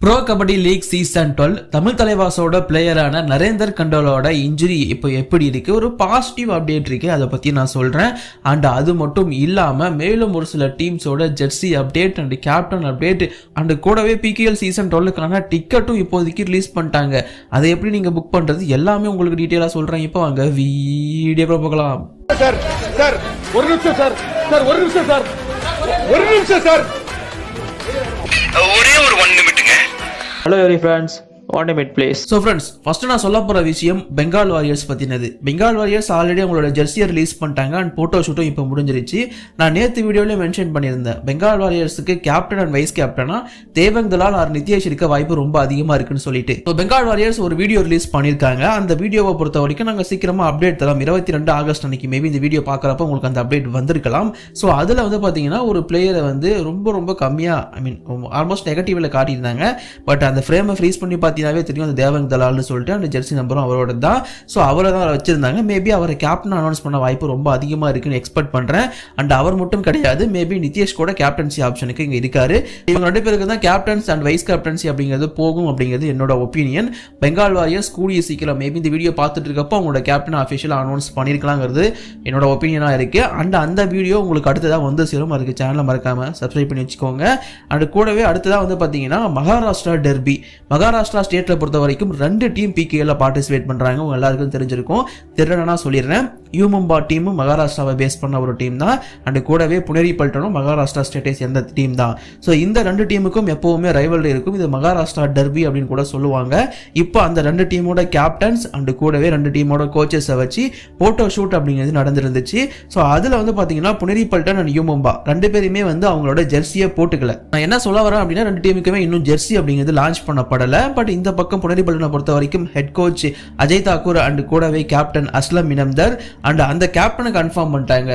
Bro kabaddi league season 12 Tamil தலைவாசோட பிளேயரான நரேந்தர் கண்டோலோட இன்ஜுரி இப்போ எப்படி இருக்கு, ஒரு பாசிட்டிவ் அப்டேட் இருக்கு, அதை பத்தி நான் சொல்றேன். அண்ட் அது மட்டும் இல்லாம மேலும் ஒரு சில டீம்ஸோட jersey update and captain update and கூடவே பிகேஎல் சீசன் 12க்கான டிக்கெட்டும் இப்போதைக்கு ரிலீஸ் பண்ணிட்டாங்க. அதை எப்படி நீங்க புக் பண்றது எல்லாமே உங்களுக்கு டீட்டெயிலா சொல்றேன். இப்போ வாங்க வீடியோ பார்க்கலாம். சார் சார் ஒரு நிமிஷம் சார் சார் ஒரு நிமிஷம் சார் ஒரு நிமிஷம் சார் ஒரே ஒரு 1 நிமிட்டுங்க. Hello every friends, 1 minute please. So friends, first நான் சொல்ல போகிற விஷயம் பெங்கால் வாரியர்ஸ் பற்றினது. பெங்கால் வாரியர்ஸ் ஆல்ரெடி அவங்களோட ஜெர்சியை ரிலீஸ் பண்ணிட்டாங்க அண்ட் ஃபோட்டோ ஷூட்டும் இப்போ முடிஞ்சிருச்சு. நான் நேற்று வீடியோலேயே மென்ஷன் பண்ணியிருந்தேன், பெங்கால் வாரியர்ஸுக்கு கேப்டன் அண்ட் வைஸ் கேப்டனா தேவங் தலால் ஆர் நித்யேஷ் இருக்க வாய்ப்பு ரொம்ப அதிகமாக இருக்குன்னு சொல்லிட்டு ஸோ பெங்கால் வாரியர்ஸ் ஒரு வீடியோ ரிலீஸ் பண்ணியிருக்காங்க. அந்த வீடியோவை பொறுத்த வரைக்கும் நாங்கள் சீக்கிரமாக அப்டேட் தரோம். 22 ஆகஸ்ட் அன்னைக்கு மேபி இந்த வீடியோ பார்க்குறப்ப உங்களுக்கு அந்த அப்டேட் வந்திருக்கலாம். ஸோ அதில் வந்து பார்த்தீங்கன்னா ஒரு பிளேயரை வந்து ரொம்ப கம்மியாக ஆல்மோஸ்ட் நெகட்டிவில் காட்டியிருந்தாங்க. பட் அந்த ஃப்ரேமை ஃப்ரீஸ் பண்ணி பார்த்தீங்கன்னாவே தெரியும், அந்த தேவங் தலால்னு சொல்லிட்டு அந்த ஜெர்சி நம்பரும் அவரோட தான். ஸோ அவரை தான் வச்சிருந்தாங்க. மேபி அவரை கேப்டன் அனௌன்ஸ் பண்ண வாய்ப்பு ரொம்ப அதிகமாக இருக்குன்னு எக்ஸ்பெக்ட் பண்ணுறேன். அண்ட் அவர் மட்டும் கிடையாது, மேபி நித்யேஷ் கூட கேப்டன்சி ஆப்ஷனுக்கு இங்கே இருக்காரு. இவங்க 2 பேருக்கு தான் கேப்டன்ஸ் அண்ட் வைஸ் கேப்டன்சி அப்படிங்கிறது போகும் அப்படிங்கிறது என்னோட ஒப்பீனியன். பெங்கால் வாரியர்ஸ் கூடிய சீக்கிரம் மேபி இந்த வீடியோ பார்த்துட்டு இருக்கப்போ அவங்களோட கேப்டன் அஃபிஷியலாக அனௌன்ஸ் பண்ணியிருக்கலாங்கிறது என்னோட ஒப்பீனியனாக இருக்கு. அண்ட் அந்த வீடியோ உங்களுக்கு அடுத்ததாக வந்து சேரும். அதுக்கு சேனலை மறக்காம சப்ஸ்கிரைப் பண்ணி வச்சுக்கோங்க. அண்ட் கூடவே அடுத்ததாக வந்து பார்த்தீங்கன்னா மகாராஷ்டிரா டெர்பி. மகாராஷ்டிரா ஸ்டேட்டில் பொறுத்த வரைக்கும் 2 டீம் பிகேல பார்ட்டிசிபேட் பண்றாங்க. உங்க எல்லாருக்கும் தெரிஞ்சிருக்கும். தெரியலனா சொல்லிடுறேன், யூமும்பா டீமும் மகாராஷ்டிராவை பேஸ் பண்ண ஒரு டீம் தான். அண்ட் கூடவே புனேரி பல்டனும் மகாராஷ்டிரா ஸ்டேட்டை சேர்ந்த டீம் தான். ஸோ இந்த 2 டீமுக்கும் எப்பவுமே ரைவல்ரி இருக்கும். இது மகாராஷ்டிரா டெர்பி அப்படின்னு கூட சொல்லுவாங்க. இப்போ அந்த 2 டீமோட கேப்டன்ஸ் அண்ட் கூடவே 2 டீமோட கோச்சஸை வச்சு போட்டோ ஷூட் அப்படிங்கிறது நடந்துருந்துச்சு. ஸோ அதில் வந்து பார்த்தீங்கன்னா புனேரி பல்டன் அண்ட் யூமும்பா 2 பேருமே வந்து அவங்களோட ஜெர்சியை போட்டுக்கல. நான் என்ன சொல்ல வரேன் அப்படின்னா, 2 டீமுக்குமே இன்னும் ஜெர்சி அப்படிங்கிறது லான்ச் பண்ணப்படலை. பட் இந்த பக்கம் புனேரி பல்டனை பொறுத்த வரைக்கும் head coach Ajay Thakur and கூடவே கேப்டன் அஸ்லம் இனம்தர் அண்ட் அந்த கேப்டனை கன்ஃபார்ம் பண்ணிட்டாங்க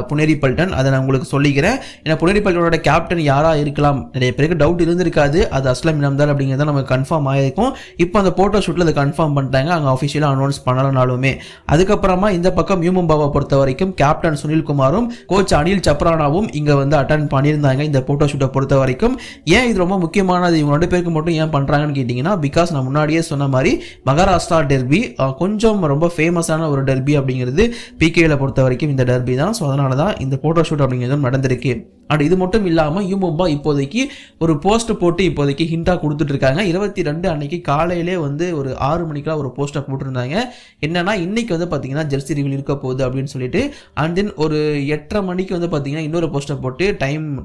புனேரி பல்டன். அதை நான் உங்களுக்கு சொல்லிக்கிறேன். ஏன்னா புனேரி பல்டனோட கேப்டன் யாரா இருக்கலாம், நிறைய பேருக்கு டவுட் இருந்திருக்காது. அது அஸ்லம் இனம்தர் அப்படிங்கிறத நமக்கு கன்ஃபார்ம் ஆயிருக்கும். இப்போ அந்த போட்டோ ஷூட்ல அதை கன்ஃபார்ம் பண்ணிட்டாங்க, அங்கே அஃபிஷியலாக அனௌன்ஸ் பண்ணலனாலுமே. அதுக்கப்புறமா இந்த பக்கம் யூமும்பாவை பொறுத்த வரைக்கும் கேப்டன் சுனில்குமாரும் கோச் அனில் சப்ரானாவும் இங்க வந்து அட்டன் பண்ணியிருந்தாங்க இந்த போட்டோ ஷூட்டை பொறுத்த வரைக்கும். ஏன் இது ரொம்ப முக்கியமானது, இவங்க 2 பேருக்கு மட்டும் ஏன் பண்றாங்கன்னு கேட்டீங்கன்னா, பிகாஸ் நான் முன்னாடியே சொன்ன மாதிரி மகாராஷ்டிரா டெர்பி கொஞ்சம் ரொம்ப ஃபேமஸான ஒரு டெர்பி அப்படிங்கிறது பிகேல பொறுத்த வரைக்கும் இந்த டெர்பி தான். ஸோ அதனால தான் இந்த போட்டோ ஷூட் அப்படிங்கிறது நடந்திருக்கு. அண்ட் இது மட்டும் இல்லாமல் யூமும்பா இப்போதைக்கு ஒரு போஸ்ட் போட்டு இப்போதைக்கு ஹிண்டா கொடுத்துட்டு இருக்காங்க. 22 அன்னைக்கு காலையிலே வந்து ஒரு 6 மணிக்கெல்லாம் ஒரு போஸ்ட்டை போட்டிருந்தாங்க. என்னன்னா, இன்னைக்கு வந்து பார்த்தீங்கன்னா ஜெர்சி ரிவீல் இருக்க போகுது அப்படின்னு சொல்லிட்டு. அண்ட் தென் ஒரு 8:30 மணிக்கு வந்து பார்த்தீங்கன்னா இன்னொரு போஸ்ட்டை போட்டு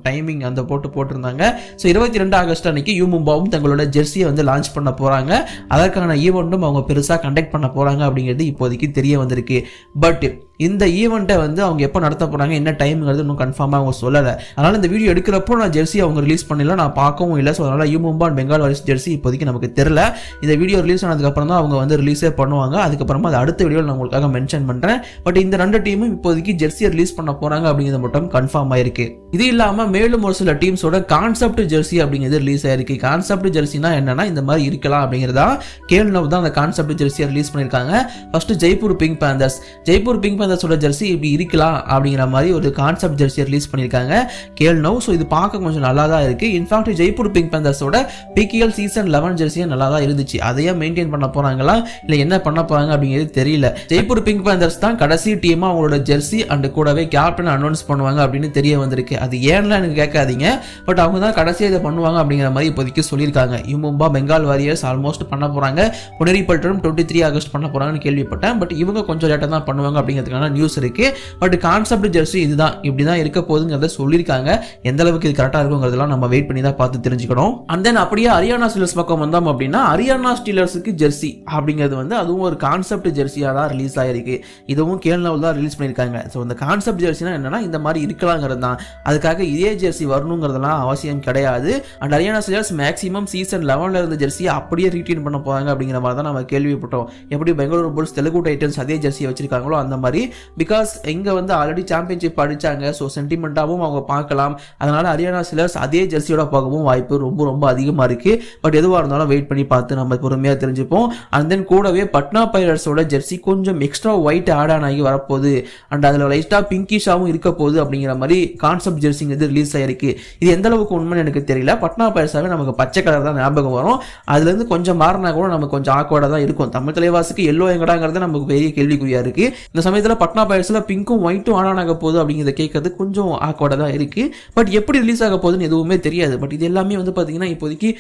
டைமிங் அந்த போட்டிருந்தாங்க. ஸோ 22 ஆகஸ்ட் அன்னைக்கு யூமும்பாவும் தங்களோட ஜெர்சியை வந்து லான்ச் பண்ண போறாங்க. அதற்கான ஈவெண்ட்டும் அவங்க பெருசாக கண்டக்ட் பண்ண போறாங்க அப்படிங்கிறது இப்போதைக்கு தெரிய வந்திருக்கு. பட் இந்த ஈவெண்ட்டை வந்து அவங்க எப்போ நடத்த போறாங்க, என்ன டைம்ங்கிறது இன்னும் கன்ஃபார்மாக அவங்க சொல்லலை. அதனால இந்த வீடியோ எடுக்கிறப்போ நான் ஜெர்சி அவங்க ரிலீஸ் பண்ணல, நான் பார்க்கவும் இல்லை. ஸோ அதனால யூமும்பா அண்ட் பெங்கால் வாரியர்ஸ் ஜெர்சி இப்போதைக்கு நமக்கு தெரியல. இந்த வீடியோ ரிலீஸ் ஆனதுக்கப்புறம் தான் அவங்க வந்து ரிலீஸே பண்ணுவாங்க. அதுக்கப்புறமா அது அடுத்த வீடியோவில் நான் உங்களுக்காக மென்ஷன் பண்ணுறேன். பட் இந்த 2 டீமும் இப்போதைக்கு ஜெர்சியை ரிலீஸ் பண்ண போறாங்க அப்படிங்கிறது மட்டும் கன்ஃபார்ம் ஆயிருக்கு. இது இல்லாமல் மேலும் ஒரு சில டீம்ஸோட கான்செப்ட் ஜெர்சி அப்படிங்கிறது ரிலீஸ் ஆயிருக்கு. கான்செப்ட் ஜெர்சினா என்னன்னா, இந்த மாதிரி இருக்கலாம் அப்படிங்கிறதா கேல்னவ் தான் அந்த கான்செப்ட் ஜெர்சியை ரிலீஸ் பண்ணியிருக்காங்க. ஃபர்ஸ்ட் ஜெய்ப்பூர் பிங்க் பேந்தர்ஸோட ஜெர்சி இப்படி இருக்கலாம் அப்படிங்கிற மாதிரி ஒரு கான்செப்ட் ஜெர்சியை ரிலீஸ் பண்ணியிருக்காங்க கேல்னவ். ஸோ இது பார்க்க கொஞ்சம் நல்லா தான் இருக்கு. இன்ஃபேக்ட் ஜெய்ப்பூர் பிங்க் பேந்தர்ஸோட பிகேஎல் சீசன் 11 ஜெர்சியும் நல்லா தான் இருந்துச்சு. அதையே மெயின்டைன் பண்ண போறாங்களா இல்லை என்ன பண்ண போறாங்க அப்படிங்கிறது தெரியல. ஜெய்ப்பூர் பிங்க் பேந்தர்ஸ் தான் கடைசி டீமா அவங்களோட ஜெர்சி அண்ட் கூடவே கேப்டன் அனௌன்ஸ் பண்ணுவாங்க அப்படின்னு தெரிய வந்திருக்கு. அது ஏன்லாம் எனக்கு கேட்காதீங்க, பட் அவங்க தான் கடைசியாக இதை பண்ணுவாங்க அப்படிங்கிற மாதிரி இப்போதைக்கு சொல்லியிருக்காங்க. யூமும்பா பெங்கால் வாரியர்ஸ் ஆல்மோஸ்ட் பண்ண போறாங்க. புனேரி பல்டனும் 23 ஆகஸ்ட் பண்ண போறாங்கன்னு கேள்விப்பட்டேன். பட் இவங்க கொஞ்சம் லேட்டாக தான் பண்ணுவாங்க அப்படிங்கிறதுக்கான நியூஸ் இருக்கு. பட் கான்செப்ட் ஜெர்சி இதுதான், இப்படிதான் இருக்க போகுதுங்கிறத சொல்லியிருக்காங்க. எந்த அளவுக்கு இது கரெக்டாக இருக்குங்கிறதெல்லாம் நம்ம வெயிட் பண்ணி தான் பார்த்து தெரிஞ்சுக்கணும். அண்ட் தென் அப்படியே ஹரியானா ஸ்டீலர்ஸ் பக்கம் வந்தோம் அப்படின்னா, ஹரியானா ஸ்டீலர்ஸுக்கு ஜெர்சி அப்படிங்கிறது வந்து அதுவும் ஒரு கான்செப்ட் ஜெர்சியாக தான் ரிலீஸ் ஆகிருக்கு. இதுவும் கேல்னவ் தான் ரிலீஸ் பண்ணியிருக்காங்க. ஸோ இந்த கான்செப்ட் ஜெர்சினா என்னன்னா, இந்த மாதிரி இருக்கலாங்கிறது தான். அதுக்காக இதே ஜெர்சி வரணுங்கிறதுலாம் அவசியம் கிடையாது. And Haryana stealers maximum season 11 இருந்த ஜெர்சியை அப்படியே ரீட்டைன் பண்ண போறாங்க அப்படிங்கிற மாதிரி தான் நம்ம கேள்விப்பட்டோம். எப்படி பெங்களூரு புல்ஸ் தெலுங்கு டைட்டன்ஸ் அதே ஜெர்சியை வச்சிருக்காங்களோ அந்த மாதிரி பிகாஸ் இங்கே வந்து ஆல்ரெடி சாம்பியன்ஷிப் அடித்தாங்க. ஸோ சென்டிமெண்ட்டாகவும் அவங்க பார்க்கலாம். அதனால் ஹரியானா சிலர்ஸ் அதே ஜெர்சியோட பார்க்கவும் வாய்ப்பு ரொம்ப ரொம்ப அதிகமாக இருக்குது. பட் எதுவாக இருந்தாலும் வெயிட் பண்ணி பார்த்து நம்ம பொறுமையாக தெரிஞ்சுப்போம். அண்ட் தென் கூடவே பட்னா பைரட்ஸோட ஜெர்சி கொஞ்சம் எக்ஸ்ட்ரா ஒயிட் ஆட் ஆன் ஆகி வரப்போகுது. அண்ட் அதில் லைட்டாக பிங்கிஷாகவும் இருக்க போகுது அப்படிங்கிற மாதிரி கான்செப்ட் ஜெர்சிங்கிறது ரிலீஸ் ஆகிருக்கு. இது எந்த அளவுக்கு உண்மைன்னு எனக்கு தெரியல. பட்னா பைரட்ஸாவே நமக்கு பச்சை கலர் தான் ஞாபகம் வரும். அதுலேருந்து கொஞ்சம் மாறினா கூட நமக்கு கொஞ்சம் ஆக்வர்டாக தான் இருக்கும். தமிழ் தலைவாசுக்கு எல்லோ எங்கடாங்கிறது நமக்கு பெரிய கேள்விக்குறியா இருக்கு. இந்த சமயத்தில் பட்னா பைரட்ஸ்ல பிங்க்கும் ஒயிட்டும் ஆன் ஆக போகுது அப்படிங்கிறத கேட்கறது கொஞ்சம் ஆக்வர்டாக தான் இருக்கு. பட் எப்படி ரிலீஸ் ஆக போகுதுன்னு எதுவுமே தெரியாது. பட் இது எல்லாமே வந்து பார்த்தீங்கன்னா இப்போதைக்கு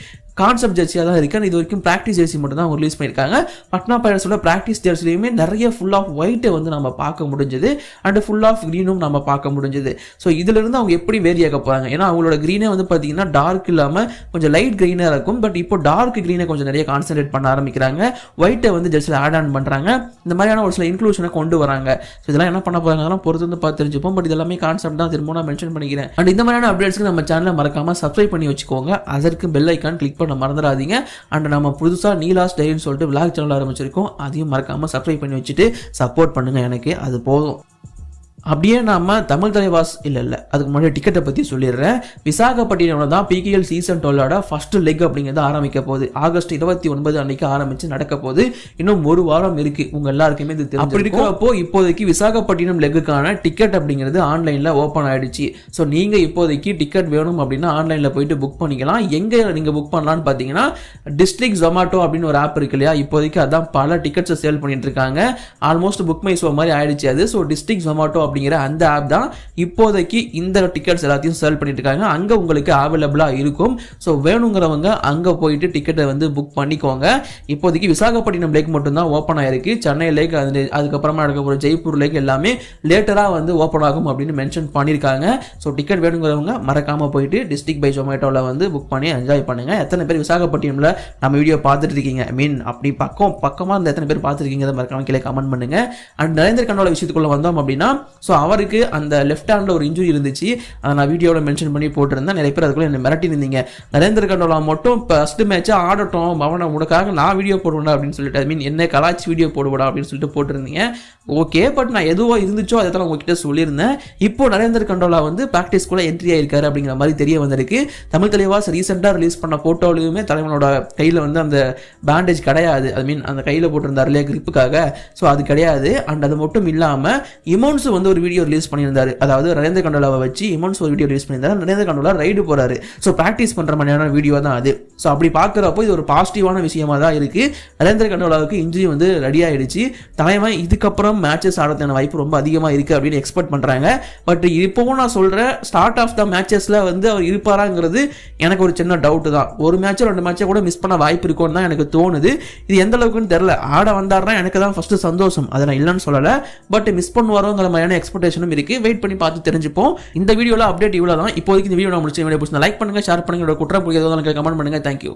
கான்செப்ட் ஜெர்சியாக தான் இருக்கு. இது வரைக்கும் ப்ராக்டிஸ் ஜெர்சி மட்டும் தான் ரிலீஸ் பண்ணியிருக்காங்க. பட்னா பைரட்ஸோட ப்ராக்டிஸ் ஜெர்சிலையுமே நிறைய ஃபுல் ஆஃப் ஒயிட்டை வந்து நம்ம பார்க்க முடிஞ்சது. அண்ட் ஃபுல் ஆஃப் க்ரீனும் நம்ம பார்க்க முடிஞ்சது. ஸோ இதுல இருந்து அவங்க எப்படி வேரி ஆக போறாங்க? ஏன்னா அவங்களோட க்ரீனே வந்து பார்த்தீங்கன்னா டார்க் இல்லாமல் கொஞ்சம் லைட் க்ரீனாக இருக்கும். பட் இப்போ டார்க் க்ரீனை கொஞ்சம் நிறைய கான்சென்ட்ரேட் பண்ண ஆரம்பிக்கிறாங்க. ஒயிட்டை வந்து ஜெர்சியில் ஆட் ஆன் பண்ணுறாங்க. இந்த மாதிரியான ஒரு சில இன்க்ளூஷனை கொண்டு வராங்க. ஸோ இதெல்லாம் என்ன பண்ண போறாங்க அதெல்லாம் பொறுத்து வந்து பார்த்து தெரிஞ்சுப்போம். பட் இதெல்லாமே கான்செப்ட் தான் திரும்ப நான் மென்ஷன் பண்ணிக்கிறேன். அண்ட் இந்த மாதிரியான அப்டேட்ஸ்க்கு நம்ம சேனலை மறக்காம சப்ஸ்கிரைப் பண்ணி வச்சுக்கோங்க. அதற்கு பெல் ஐக்கான் கிளிக் பண்ண மறந்துடாதீங்க. அண்ட் நம்ம புதுசாக நீலாஸ் டைரின்னு சொல்லிட்டு விளாக் சேனல் ஆரம்பிச்சிருக்கோம். அதையும் மறக்காம சப்ஸ்கிரைப் பண்ணி வச்சுட்டு சப்போர்ட் பண்ணுங்க. எனக்கு அது போதும். அப்படியே நாம தமிழ் தலைவாஸ் இல்லை அதுக்கு முன்னாடி டிக்கெட்டை பற்றி சொல்லிடுறேன். விசாகப்பட்டினம் தான் PKL சீசன் 12 ஃபர்ஸ்ட் லெக் அப்படிங்கிறது ஆரம்பிக்க போகுது. ஆகஸ்ட் 29 அன்னைக்கு ஆரம்பிச்சு நடக்க போகுது. இன்னும் ஒரு வாரம் இருக்கு. உங்க எல்லாருக்குமே இது தெரியும். அப்படி இருக்கிறப்போ இப்போதைக்கு விசாகப்பட்டினம் லெக்குக்கான டிக்கெட் அப்படிங்கிறது ஆன்லைன்ல ஓப்பன் ஆயிடுச்சு. ஸோ நீங்க இப்போதைக்கு டிக்கெட் வேணும் அப்படின்னா ஆன்லைன்ல போயிட்டு புக் பண்ணிக்கலாம். எங்க நீங்க புக் பண்ணலாம்னு பார்த்தீங்கன்னா டிஸ்ட்ரிக்ட் ஜொமேட்டோ அப்படின்னு ஒரு ஆப் இருக்கு இல்லையா, இப்போதைக்கு அதான் பல டிக்கெட்ஸை சேல் பண்ணிட்டு இருக்காங்க. ஆல்மோஸ்ட் புக் மை ஷோ மாதிரி ஆயிடுச்சு அது. ஸோ டிஸ்ட்ரிக்ட் ஜொமேட்டோ அப்படிங்கிற அந்த ஆப் தான் இப்போதைக்கு இந்த டிக்கெட்ஸ் எல்லாத்தையும் சேல் பண்ணிட்டு இருக்காங்க. அங்க உங்களுக்கு அவைலபிளா இருக்கும். ஸோ வேணுங்கிறவங்க அங்க போயிட்டு டிக்கெட்டை வந்து புக் பண்ணிக்கோங்க. இப்போதைக்கு விசாகப்பட்டினம் லேக் மட்டும் தான் ஓப்பன் ஆயிருக்கு. சென்னை லேக் அதுக்கப்புறமா நடக்க போற ஜெய்ப்பூர் லேக் எல்லாமே லேட்டரா வந்து ஓப்பன் ஆகும் அப்படின்னு மென்ஷன் பண்ணியிருக்காங்க. ஸோ டிக்கெட் வேணுங்கிறவங்க மறக்காம போயிட்டு டிஸ்ட்ரிக்ட் பை ஜொமேட்டோவில் வந்து புக் பண்ணி என்ஜாய் பண்ணுங்க. எத்தனை பேர் விசாகப்பட்டினம்ல நம்ம வீடியோ பார்த்துட்டு இருக்கீங்க? அப்படி பக்கமா இந்த எத்தனை பேர் பார்த்துருக்கீங்க மறக்காம கீழே கமெண்ட் பண்ணுங்க. அண்ட் நரேந்திர கண்டோல விஷயத்துக்குள்ள வந்தோம் அப்படின்னா ஸோ அவருக்கு அந்த லெஃப்ட் ஹேண்ட்ல ஒரு இன்ஜுரி இருந்துச்சு. அதை நான் வீடியோவில் மென்ஷன் பண்ணி போட்டிருந்தேன். நிறைய பேர் அதுக்குள்ள என்ன மிரட்டி இருந்தீங்க. நரேந்திர கண்டோலா மட்டும் ஃபர்ஸ்ட் மேட்சா ஆடட்டும், அவனை உனக்காக நான் வீடியோ போடுவேன் அப்படின்னு சொல்லிட்டு என்ன கலாச்சி வீடியோ போடுவா அப்படின்னு சொல்லிட்டு போட்டிருந்தீங்க. ஓகே, பட் நான் எதுவோ இருந்துச்சோ அதை தான் உங்ககிட்ட சொல்லியிருந்தேன். இப்போ நரேந்திர கண்டோலா வந்து ப்ராக்டிஸ் கூட என்ட்ரி ஆயிருக்காரு அப்படிங்கிற மாதிரி தெரிய வந்திருக்கு. தமிழ் தலைவாஸ் ரீசெண்டாக ரிலீஸ் பண்ண போட்டோலையுமே தலைவனோட கையில் வந்து அந்த பேண்டேஜ் கிடையாது. அந்த கையில் போட்டிருந்தார் இல்லையா கிரிப்புக்காக, ஸோ அது கிடையாது. அண்ட் அது மட்டும் இல்லாமல் இமோன்ஸ் வந்து ஒரு வீடியோ ரிலீஸ் பண்ணியிருந்தாரு. அதாவது நரேந்திர கண்டோலாவை வச்சு இமோன்ஸ் ஒரு வீடியோ ரிலீஸ் பண்ணியிருந்தாரு. நரேந்திர கண்டோலா ரைடு போறாரு. ஸோ ப்ராக்டிஸ் பண்ற மாதிரியான வீடியோ தான் அது. ஸோ அப்படி பார்க்குறப்போ இது ஒரு பாசிட்டிவான விஷயமா தான் இருக்கு. நரேந்திர கண்டோலாவுக்கு இன்ஜுரி வந்து ரெடி ஆயிடுச்சு. தலைவன் இதுக்கப்புறம் மேட்சஸ் ஆடுறதுக்கான வாய்ப்பு ரொம்ப அதிகமாக இருக்கு அப்படின்னு எக்ஸ்பெக்ட் பண்றாங்க. பட் இப்போவும் நான் சொல்றேன், ஸ்டார்ட் ஆஃப் த மேட்சஸ்ல வந்து அவர் இருப்பாராங்கிறது எனக்கு ஒரு சின்ன டவுட் தான். ஒரு மேட்சோ 2 மேட்சை கூட மிஸ் பண்ண வாய்ப்பு இருக்கும்னு தான் எனக்கு தோணுது. இது எந்த அளவுக்குன்னு தெரியல. ஆட வந்தாருன்னா எனக்கு தான் ஃபர்ஸ்ட் சந்தோஷம், அதை நான் இல்லைன்னு சொல்லலை. பட் மிஸ் பண்ணுவாரோங்கிற மாதிரியான எக்ஸ்பெக்டேஷனும் இருக்கு. வெயிட் பண்ணி பார்த்து தெரிஞ்சுப்போம். இந்த வீடியோல அப்டேட் இவ்வளவு தான். இப்போதைக்கு இந்த வீடியோ நான் முடிச்சு லைக் பண்ணுங்க, ஷேர் பண்ணுங்க, குற்றம் புரியாதவங்களுக்கு கமெண்ட் பண்ணுங்க. தேங்க்யூ.